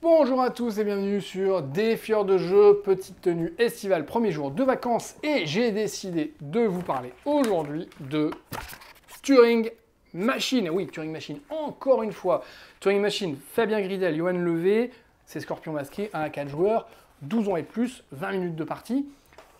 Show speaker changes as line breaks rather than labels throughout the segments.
Bonjour à tous et bienvenue sur Défieur de jeu, petite tenue estivale, premier jour de vacances et j'ai décidé de vous parler aujourd'hui de Turing Machine. Oui, Turing Machine, encore une fois. Turing Machine, Fabien Gridel, Johan Levé, c'est Scorpion masqué, 1 à 4 joueurs, 12 ans et plus, 20 minutes de partie.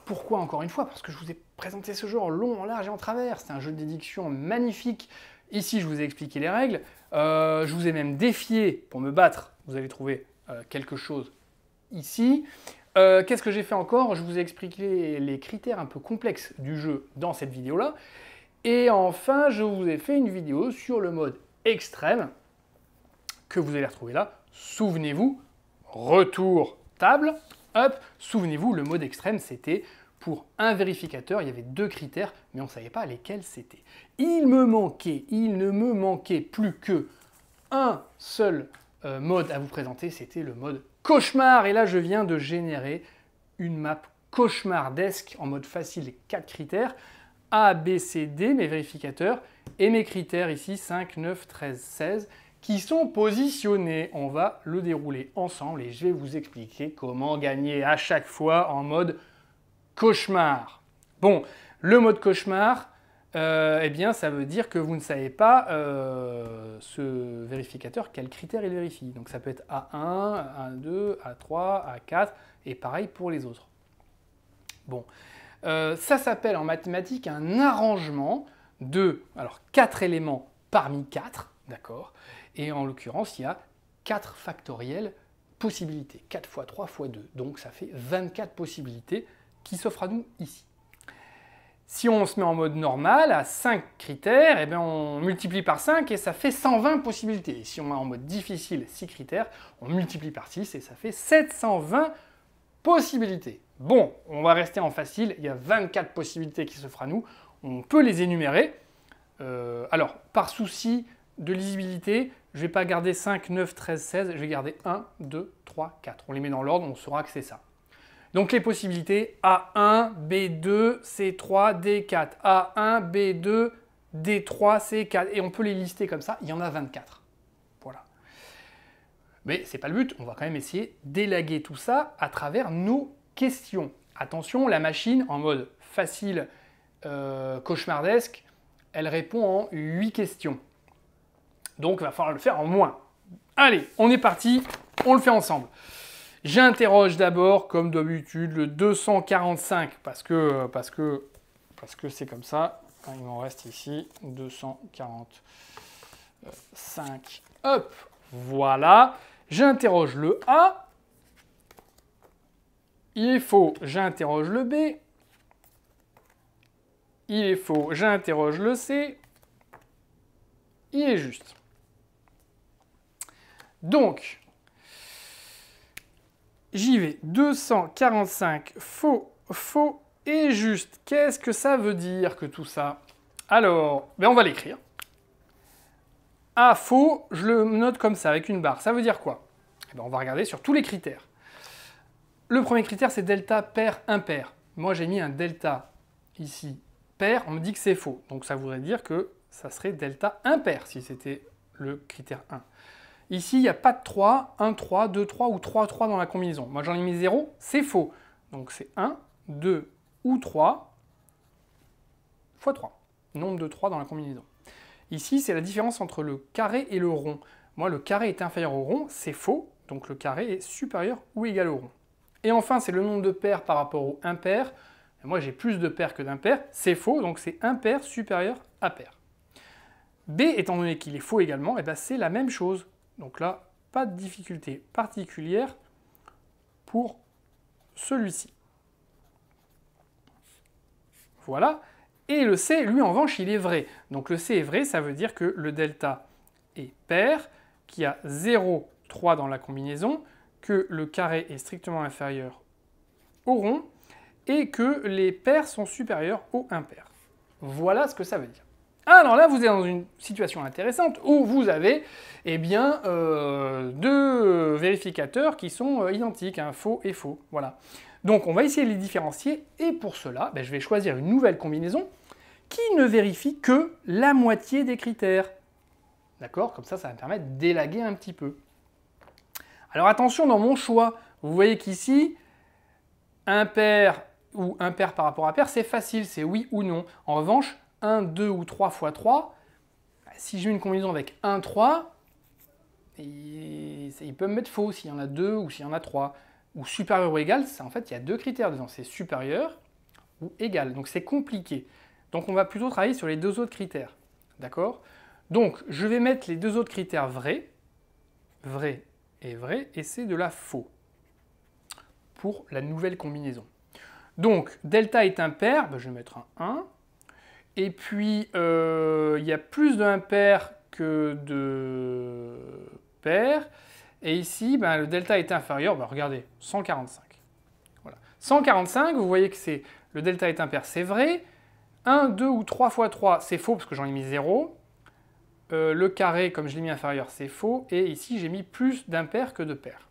Pourquoi encore une fois? Parce que je vous ai présenté ce jeu en long, en large et en travers. C'est un jeu de déduction magnifique. Ici, je vous ai expliqué les règles. Je vous ai même défié pour me battre. Vous allez trouver quelque chose ici. Qu'est-ce que j'ai fait encore? Je vous ai expliqué les critères un peu complexes du jeu dans cette vidéo-là. Et enfin, je vous ai fait une vidéo sur le mode extrême que vous allez retrouver là. Souvenez-vous, retour table. Hop, souvenez-vous, le mode extrême, c'était pour un vérificateur, il y avait 2 critères, mais on ne savait pas lesquels c'était. Il ne me manquait plus que un seul mode à vous présenter, c'était le mode cauchemar. Et là, je viens de générer une map cauchemardesque en mode facile, 4 critères. A, B, C, D, mes vérificateurs, et mes critères ici, 5, 9, 13, 16, qui sont positionnés. On va le dérouler ensemble et je vais vous expliquer comment gagner à chaque fois en mode cauchemar. Bon, le mode cauchemar, eh bien, ça veut dire que vous ne savez pas ce vérificateur quel critère il vérifie. Donc ça peut être A1, A2, A3, A4 et pareil pour les autres. Bon, ça s'appelle en mathématiques un arrangement de 4 éléments parmi 4, d'accord? Et en l'occurrence, il y a 4 factoriels possibilités, 4 fois 3 fois 2. Donc ça fait 24 possibilités qui s'offrent à nous ici. Si on se met en mode normal, à 5 critères, eh bien on multiplie par 5 et ça fait 120 possibilités. Et si on met en mode difficile, 6 critères, on multiplie par 6 et ça fait 720 possibilités. Bon, on va rester en facile, il y a 24 possibilités qui s'offrent à nous, on peut les énumérer. Alors, par souci de lisibilité, je ne vais pas garder 5, 9, 13, 16, je vais garder 1, 2, 3, 4. On les met dans l'ordre, on saura que c'est ça. Donc les possibilités A1, B2, C3, D4. A1, B2, D3, C4. Et on peut les lister comme ça, il y en a 24. Voilà. Mais ce n'est pas le but, on va quand même essayer d'élaguer tout ça à travers nos questions. Attention, la machine en mode facile, cauchemardesque, elle répond en 8 questions. Donc il va falloir le faire en moins. Allez, on est parti, on le fait ensemble. J'interroge d'abord, comme d'habitude, le 245, parce que c'est comme ça. Il m'en reste ici 245. Hop, voilà. J'interroge le A. Il est faux, j'interroge le B. Il est faux, j'interroge le C. Il est juste. Donc, j'y vais. 245, faux, faux et juste. Qu'est-ce que ça veut dire que tout ça? Alors, on va l'écrire. A, faux, je le note comme ça, avec une barre. Ça veut dire quoi? On va regarder sur tous les critères. Le premier critère, c'est delta pair impair. Moi, j'ai mis un delta ici pair, on me dit que c'est faux. Donc ça voudrait dire que ça serait delta impair si c'était le critère 1. Ici, il n'y a pas de 3, 1, 3, 2, 3 ou 3, 3 dans la combinaison. Moi, j'en ai mis 0, c'est faux. Donc c'est 1, 2 ou 3 fois 3. Nombre de 3 dans la combinaison. Ici, c'est la différence entre le carré et le rond. Moi, le carré est inférieur au rond, c'est faux. Donc le carré est supérieur ou égal au rond. Et enfin, c'est le nombre de paires par rapport au impair. Moi, j'ai plus de paires que d'impairs. C'est faux, donc c'est impair supérieur à pair. B, étant donné qu'il est faux également, c'est la même chose. Donc là, pas de difficulté particulière pour celui-ci. Voilà. Et le C, lui, en revanche, il est vrai. Donc le C est vrai, ça veut dire que le delta est pair, qu'il y a 0, 3 dans la combinaison, que le carré est strictement inférieur au rond, et que les paires sont supérieures aux impairs. Voilà ce que ça veut dire. Alors là, vous êtes dans une situation intéressante où vous avez 2 vérificateurs qui sont identiques, faux et faux. Voilà. Donc on va essayer de les différencier et pour cela, je vais choisir une nouvelle combinaison qui ne vérifie que la moitié des critères. D'accord? Comme ça, ça va me permettre d'élaguer un petit peu. Alors attention dans mon choix, vous voyez qu'ici, impair ou impair par rapport à pair, c'est facile, c'est oui ou non. En revanche, 1, 2 ou 3 fois 3, si j'ai une combinaison avec 1, 3, il peut me mettre faux s'il y en a 2 ou s'il y en a 3. Ou supérieur ou égal, en fait, il y a 2 critères dedans, c'est supérieur ou égal. Donc c'est compliqué. Donc on va plutôt travailler sur les 2 autres critères. D'accord? Donc je vais mettre les 2 autres critères vrais, vrai et vrai, et c'est de la faux pour la nouvelle combinaison. Donc delta est impair, ben, je vais mettre un 1. Et puis il y a plus d'impairs que de pairs. Et ici, ben, le delta est inférieur, ben, regardez, 145. Voilà. 145, vous voyez que c'est le delta est impair, c'est vrai. 1, 2 ou 3 fois 3, c'est faux parce que j'en ai mis 0. Le carré, comme je l'ai mis inférieur, c'est faux. Et ici, j'ai mis plus d'impairs que de pairs.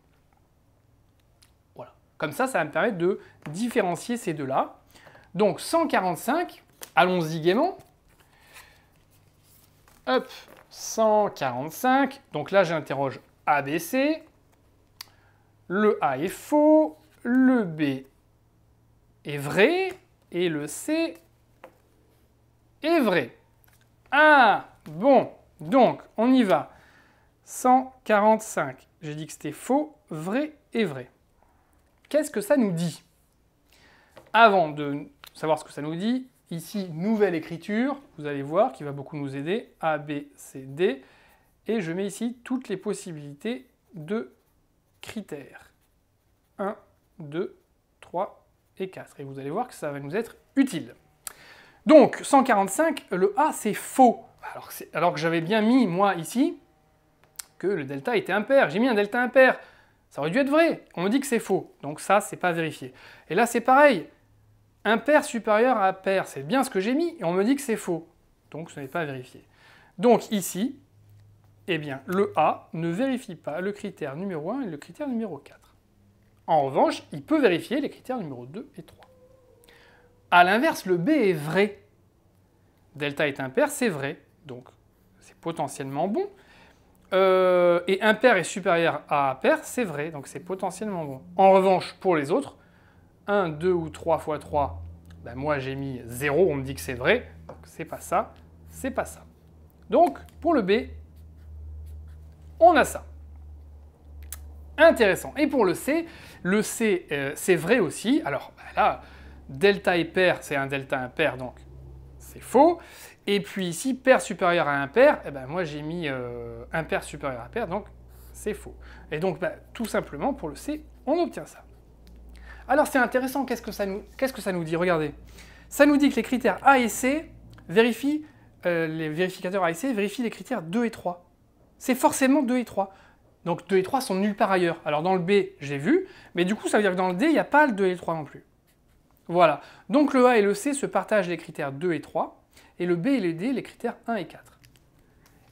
Voilà. Comme ça va me permettre de différencier ces deux-là. Donc 145, allons-y gaiement. Hop, 145. Donc là, j'interroge ABC. Le A est faux, le B est vrai, et le C est vrai. Ah, bon, donc on y va. 145, j'ai dit que c'était faux, vrai et vrai. Qu'est-ce que ça nous dit? Avant de savoir ce que ça nous dit, ici, nouvelle écriture, vous allez voir, qui va beaucoup nous aider, A, B, C, D, et je mets ici toutes les possibilités de critères. 1, 2, 3 et 4. Et vous allez voir que ça va nous être utile. Donc, 145, le A, c'est faux. Alors que j'avais bien mis, moi, ici, que le delta était impair. J'ai mis un delta impair. Ça aurait dû être vrai. On me dit que c'est faux. Donc ça, c'est pas vérifié. Et là, c'est pareil. Impair supérieur à pair. C'est bien ce que j'ai mis, et on me dit que c'est faux. Donc ce n'est pas vérifié. Donc ici, eh bien, le A ne vérifie pas le critère numéro 1 et le critère numéro 4. En revanche, il peut vérifier les critères numéro 2 et 3. A l'inverse, le B est vrai. Delta est impair, c'est vrai. Donc, c'est potentiellement bon. Et impair est supérieur à pair, c'est vrai. Donc, c'est potentiellement bon. En revanche, pour les autres, 1, 2 ou 3 fois 3, ben moi, j'ai mis 0. On me dit que c'est vrai. Donc, c'est pas ça. C'est pas ça. Donc, pour le B, on a ça. Intéressant. Et pour le C, c'est vrai aussi. Alors là, delta et pair, c'est un delta impair, donc c'est faux. Et puis ici, pair supérieur à impair, eh ben moi j'ai mis impair supérieur à pair, donc c'est faux. Et donc tout simplement, pour le C, on obtient ça. Alors c'est intéressant, qu'est-ce que ça nous dit? Regardez. Ça nous dit que les critères A et C vérifient, les vérificateurs A et C vérifient les critères 2 et 3. C'est forcément 2 et 3. Donc 2 et 3 sont nulle part ailleurs. Alors dans le B, j'ai vu, mais du coup ça veut dire que dans le D, il n'y a pas le 2 et le 3 non plus. Voilà. Donc le A et le C se partagent les critères 2 et 3, et le B et le D, les critères 1 et 4.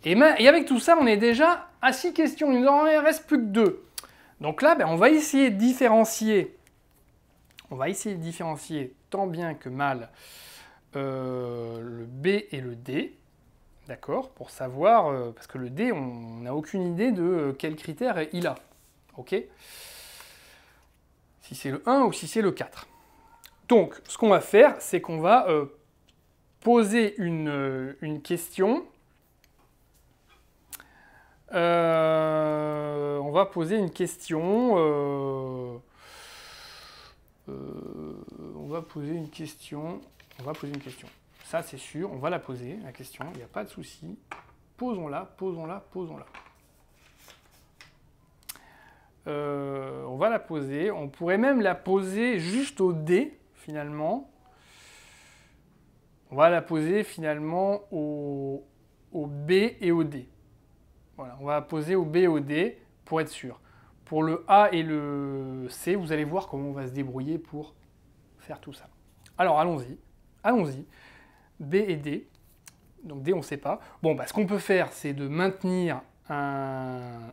Et avec tout ça, on est déjà à 6 questions, il n'en reste plus que 2. Donc là, on va essayer de différencier. On va essayer de différencier tant bien que mal le B et le D. D'accord, pour savoir, parce que le D, on n'a aucune idée de quel critère il a. Ok? Si c'est le 1 ou si c'est le 4. Donc, ce qu'on va faire, c'est qu'on va poser une question. On va poser une question. On va poser une question. Ça, c'est sûr, on va la poser, la question, il n'y a pas de souci. Posons-la, posons-la, posons-la. On va la poser. On pourrait même la poser juste au D, finalement. On va la poser, finalement, au B et au D. Voilà, on va la poser au B et au D, pour être sûr. Pour le A et le C, vous allez voir comment on va se débrouiller pour faire tout ça. Alors, allons-y. Allons-y. B et D. Donc D, on ne sait pas. Bon, ce qu'on peut faire, c'est de maintenir un...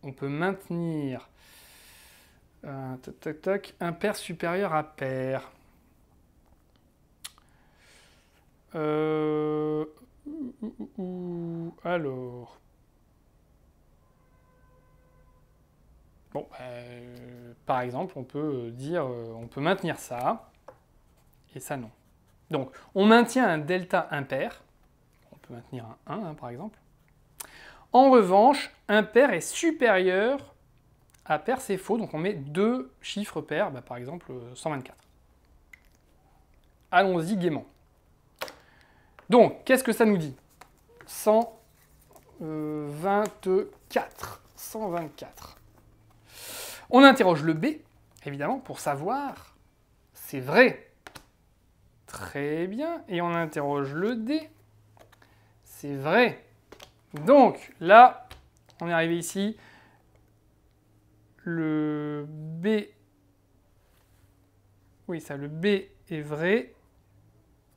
On peut maintenir un pair supérieur à pair. Alors... Bon, par exemple, on peut dire, on peut maintenir ça, et ça non. Donc, on maintient un delta impair, on peut maintenir un 1, hein, par exemple. En revanche, impair est supérieur à pair, c'est faux, donc on met deux chiffres pairs, par exemple 124. Allons-y gaiement. Donc, qu'est-ce que ça nous dit? 124. 124. On interroge le B, évidemment, pour savoir, c'est vrai. Très bien. Et on interroge le D, c'est vrai. Donc, là, on est arrivé ici. Le B, oui, ça, le B est vrai.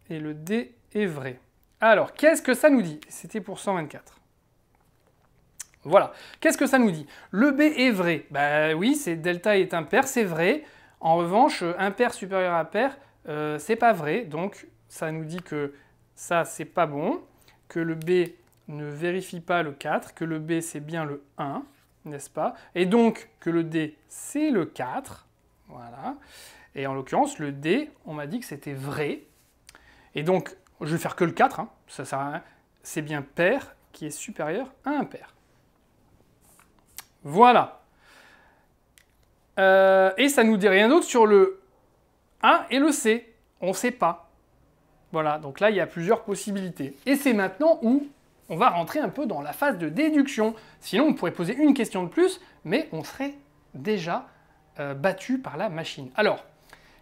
Et le D est vrai. Alors, qu'est-ce que ça nous dit? C'était pour 124. Voilà. Qu'est-ce que ça nous dit? Le B est vrai. Ben oui, c'est delta est impair, c'est vrai. En revanche, impair supérieur à pair, c'est pas vrai. Donc, ça nous dit que ça, c'est pas bon. Que le B ne vérifie pas le 4. Que le B, c'est bien le 1, n'est-ce pas? Et donc, que le D, c'est le 4. Voilà. Et en l'occurrence, le D, on m'a dit que c'était vrai. Et donc, je vais faire que le 4, hein, ça sert à rien. C'est bien pair qui est supérieur à impair. Voilà. Et ça ne nous dit rien d'autre sur le A et le C. On ne sait pas. Voilà, donc là, il y a plusieurs possibilités. Et c'est maintenant où on va rentrer un peu dans la phase de déduction. Sinon, on pourrait poser une question de plus, mais on serait déjà battu par la machine. Alors,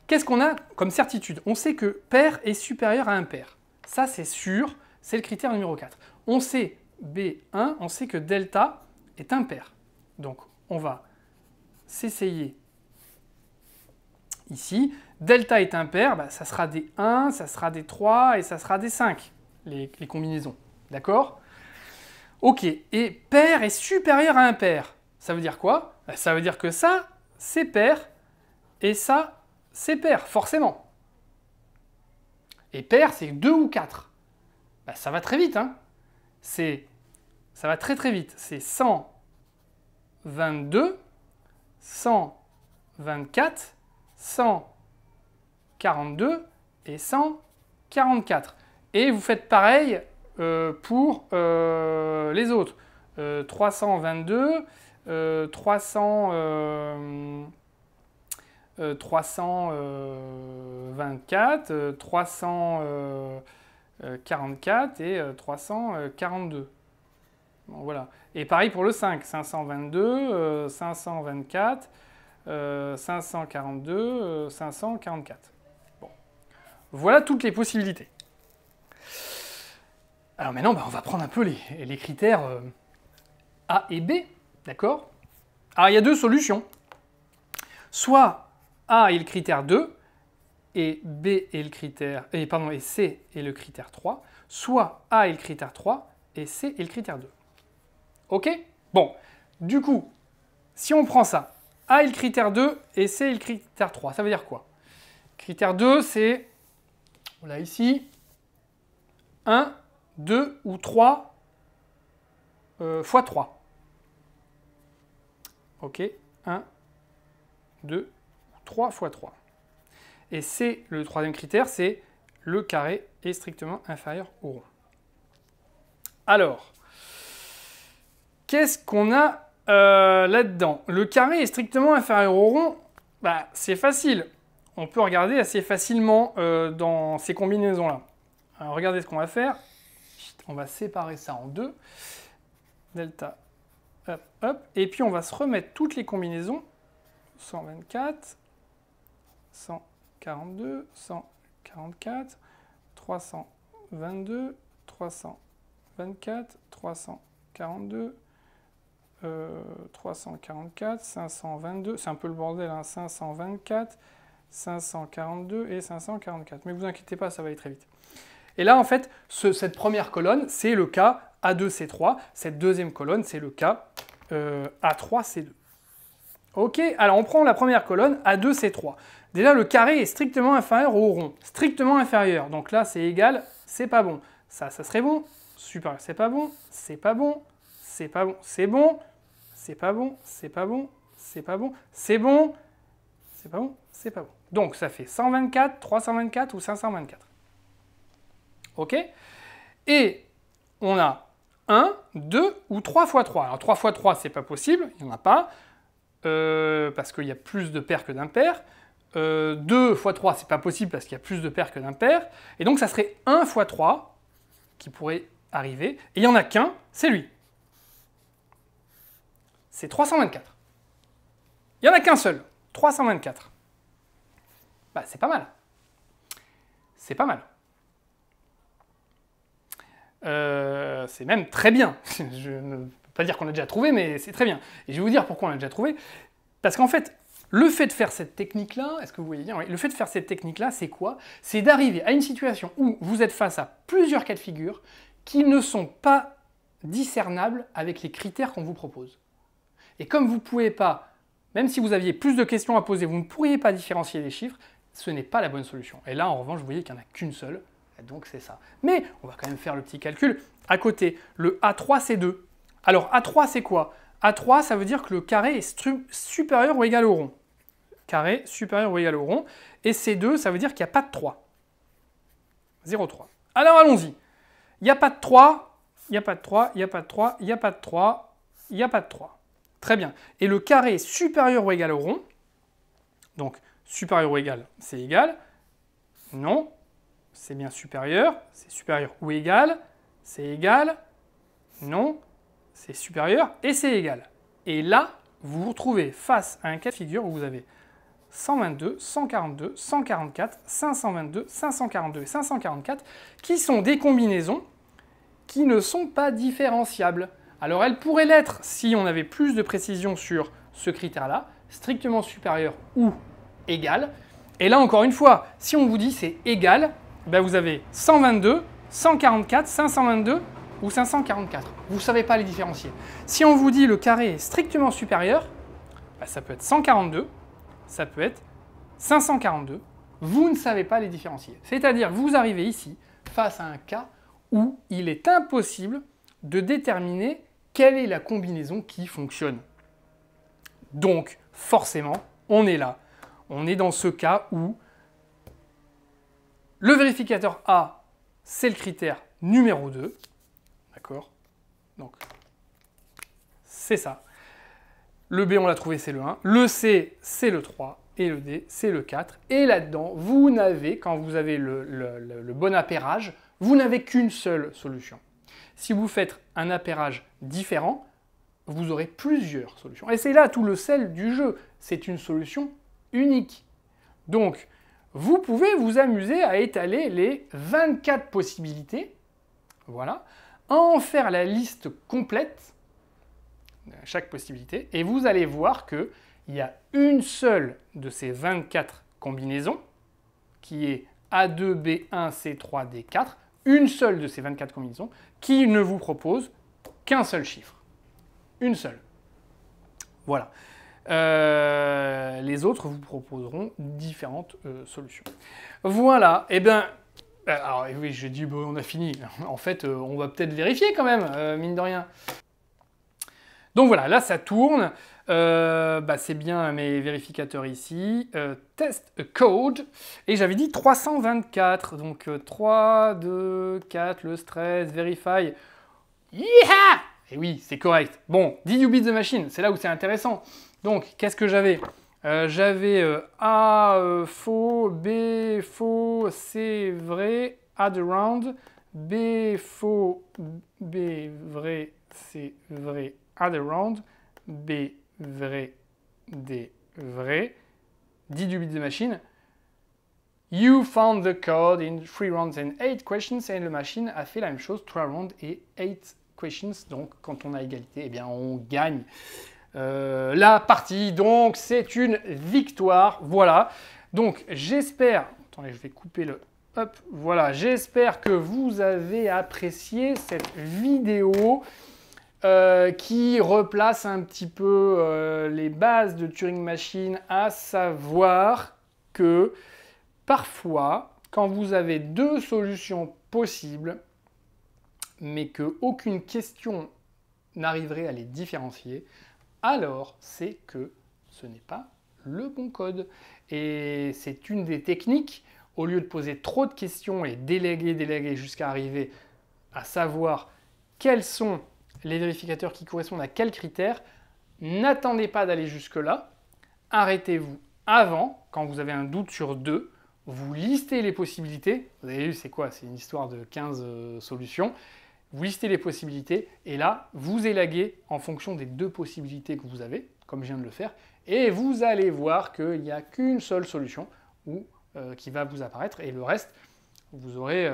qu'est-ce qu'on a comme certitude? On sait que pair est supérieur à impair. Ça, c'est sûr, c'est le critère numéro 4. On sait B1, on sait que delta est impair. Donc, on va s'essayer ici. Delta est impair, ça sera des 1, ça sera des 3 et ça sera des 5, les combinaisons. D'accord? Ok, et pair est supérieur à impair. Ça veut dire quoi? Ça veut dire que ça, c'est pair, et ça, c'est pair, forcément. Et pair, c'est 2 ou 4. Ça va très vite, hein. Ça va très très vite. C'est 122, 124, 142 et 144. Et vous faites pareil pour les autres. 322, 324, 344 et 342. Bon, voilà. Et pareil pour le 5, 522, 524, 542, 544. Bon. Voilà toutes les possibilités. Alors maintenant, on va prendre un peu les critères A et B, d'accord? Alors il y a deux solutions. Soit A est le critère 2, et B est le critère, et C est le critère 3, soit A est le critère 3, et C est le critère 2. Ok? Bon, du coup, si on prend ça, A est le critère 2 et C est le critère 3, ça veut dire quoi? Critère 2, c'est, on l'a ici, 1, 2 ou 3 fois 3. Ok? 1, 2, 3 fois 3. Et C, le troisième critère, c'est le carré est strictement inférieur au rond. Alors, qu'est-ce qu'on a là-dedans? Le carré est strictement inférieur au rond, c'est facile. On peut regarder assez facilement dans ces combinaisons-là. Alors, regardez ce qu'on va faire. On va séparer ça en deux. Delta, hop, hop. Et puis, on va se remettre toutes les combinaisons. 124, 142, 144, 322, 324, 342, 344, 522, c'est un peu le bordel, hein, 524, 542 et 544. Mais vous inquiétez pas, ça va aller très vite. Et là, en fait, cette première colonne, c'est le cas A2C3. Cette deuxième colonne, c'est le cas A3C2. Ok, alors on prend la première colonne, A2C3. Déjà, le carré est strictement inférieur au rond. Strictement inférieur. Donc là, c'est égal, c'est pas bon. Ça serait bon. Supérieur, c'est pas bon. C'est pas bon. C'est pas bon. C'est bon. C'est pas bon. C'est pas bon. c'est pas bon, c'est bon, c'est pas bon, c'est pas bon. Donc ça fait 124, 324 ou 524. OK? Et on a 1, 2 ou 3 fois 3. Alors 3 fois 3, c'est pas possible, il n'y en a pas, parce qu'il y a plus de paires que d'impairs. 2 fois 3, c'est pas possible parce qu'il y a plus de paires que d'impairs. Et donc ça serait 1 fois 3 qui pourrait arriver. Et il n'y en a qu'un, c'est lui. C'est 324. Il n'y en a qu'un seul, 324. Bah, c'est pas mal. C'est pas mal. C'est même très bien. Je ne peux pas dire qu'on l'a déjà trouvé, mais c'est très bien. Et je vais vous dire pourquoi on l'a déjà trouvé. Parce qu'en fait, le fait de faire cette technique-là, est-ce que vous voyez bien? Oui, le fait de faire cette technique-là, c'est quoi? C'est d'arriver à une situation où vous êtes face à plusieurs cas de figure qui ne sont pas discernables avec les critères qu'on vous propose. Et comme vous ne pouvez pas, même si vous aviez plus de questions à poser, vous ne pourriez pas différencier les chiffres, ce n'est pas la bonne solution. Et là, en revanche, vous voyez qu'il n'y en a qu'une seule. Donc c'est ça. Mais on va quand même faire le petit calcul. À côté, le A3, c'est 2. Alors A3, c'est quoi? A3, ça veut dire que le carré est supérieur ou égal au rond. Carré supérieur ou égal au rond. Et C2, ça veut dire qu'il n'y a pas de 3. 0,3. Alors allons-y. Il n'y a pas de 3, il n'y a pas de 3, il n'y a pas de 3, il n'y a pas de 3, il n'y a pas de 3. Très bien. Et le carré est supérieur ou égal au rond. Donc supérieur ou égal, c'est égal. Non. C'est bien supérieur, c'est supérieur ou égal, c'est égal, non, c'est supérieur et c'est égal. Et là, vous vous retrouvez face à un cas de figure où vous avez 122, 142, 144, 522, 542 et 544 qui sont des combinaisons qui ne sont pas différenciables. Alors elles pourraient l'être si on avait plus de précision sur ce critère-là, strictement supérieur ou égal. Et là, encore une fois, si on vous dit c'est égal, ben vous avez 122, 144, 522 ou 544. Vous ne savez pas les différencier. Si on vous dit le carré est strictement supérieur, ben ça peut être 142, ça peut être 542. Vous ne savez pas les différencier. C'est-à-dire que vous arrivez ici face à un cas où il est impossible de déterminer quelle est la combinaison qui fonctionne. Donc, forcément, on est là. On est dans ce cas où le vérificateur A, c'est le critère numéro 2. D'accord? Donc, c'est ça. Le B, on l'a trouvé, c'est le 1. Le C, c'est le 3. Et le D, c'est le 4. Et là-dedans, vous n'avez, quand vous avez le bon appairage, vous n'avez qu'une seule solution. Si vous faites un appairage différent, vous aurez plusieurs solutions. Et c'est là tout le sel du jeu. C'est une solution unique. Donc, vous pouvez vous amuser à étaler les 24 possibilités, voilà, à en faire la liste complète de chaque possibilité, et vous allez voir qu'il y a une seule de ces 24 combinaisons, qui est A2, B1, C3, D4, une seule de ces 24 combinaisons, qui ne vous propose qu'un seul chiffre. Une seule. Voilà. Les autres vous proposeront différentes solutions. Voilà, et bien, alors oui, je dis, bon, on a fini. En fait, on va peut-être vérifier quand même, mine de rien. Donc voilà, là ça tourne. C'est bien mes vérificateurs ici. Test a code. Et j'avais dit 324. Donc 3, 2, 4, le stress, verify. Yeah! Et oui, c'est correct. Bon, did you beat the machine? C'est là où c'est intéressant. Donc, qu'est-ce que j'avais? J'avais A faux, B faux, C vrai, add around, B faux, B vrai, C vrai, add around, B vrai, D vrai. Did you beat the machine? You found the code in 3 rounds and 8 questions, et la machine a fait la même chose, 3 rounds et 8 questions. Donc, quand on a égalité, eh bien, on gagne la partie. Donc, c'est une victoire. Voilà. Donc, j'espère... Attendez, je vais couper le... Hop, voilà. J'espère que vous avez apprécié cette vidéo qui replace un petit peu les bases de Turing Machine, à savoir que parfois, quand vous avez deux solutions possibles, mais qu'aucune question n'arriverait à les différencier, alors c'est que ce n'est pas le bon code. Et c'est une des techniques, au lieu de poser trop de questions et déléguer jusqu'à arriver à savoir quels sont les vérificateurs qui correspondent à quels critères, n'attendez pas d'aller jusque-là, arrêtez-vous avant, quand vous avez un doute sur deux, vous listez les possibilités, vous avez vu c'est quoi, c'est une histoire de 15 solutions, vous listez les possibilités et là, vous élaguez en fonction des deux possibilités que vous avez, comme je viens de le faire, et vous allez voir qu'il n'y a qu'une seule solution qui va vous apparaître et le reste, vous aurez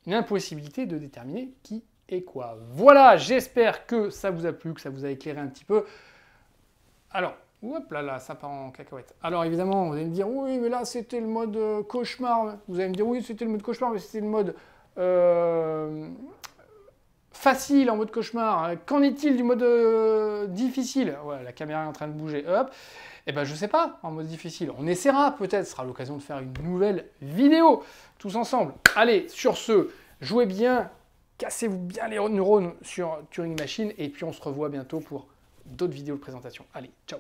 une impossibilité de déterminer qui est quoi. Voilà, j'espère que ça vous a plu, que ça vous a éclairé un petit peu. Alors, hop là, ça part en cacahuète. Alors évidemment, vous allez me dire, oui, mais là, c'était le mode cauchemar. Vous allez me dire, oui, c'était le mode cauchemar, mais c'était le mode facile en mode cauchemar. Qu'en est-il du mode difficile? Ouais, la caméra est en train de bouger, hop. Eh ben, je sais pas, en mode difficile. On essaiera peut-être, ce sera l'occasion de faire une nouvelle vidéo, tous ensemble. Allez, sur ce, jouez bien, cassez-vous bien les neurones sur Turing Machine, et puis on se revoit bientôt pour d'autres vidéos de présentation. Allez, ciao!